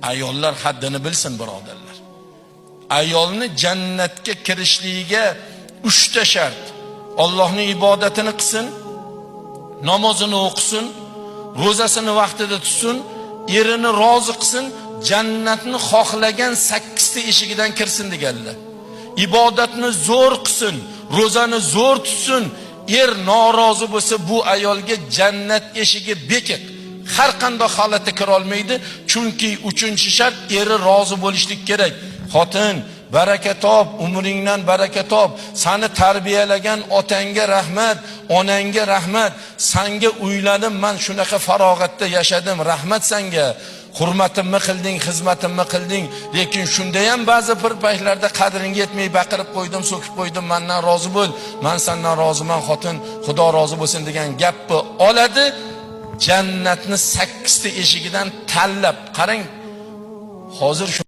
Ayollar haddini bilsin birodarlar. Ayolni jannatga kirishligiga 3 ta shart. Allohning ibodatini qilsin, namozini o'qisin, ro'zasini vaqtida tutsin, erini rozi qilsin, jannatni xohlagan 8 ta eshigidan kirsin deganlar. Ibodatni zo'r qilsin, ro'zani zo'r tutsin, er norozi bo'lsa bu ayolga jannat eshigi bekiq. Har qanday holatda kira olmaydi, chunki 3-shart eri rozi bo'lishlik kerak. Xotin, baraka top, umringdan baraka top. Seni tarbiyalagan otangga rahmat, onangga rahmat. Senga uyladim, men shunaqa farog'atda yashadim. Rahmat senga. Hurmatimni qilding, xizmatimni qilding. Lekin shunda ham ba'zi bir paytlarda qadringa yetmay baqirib qo'ydim, so'kib qo'ydim. Mendan rozi bo'l. Men sendan roziman, xotin. Xudo rozi bo'lsin degan gapni oladi. Jannatni 8 ta eshigidan tanlab qarang. Hozir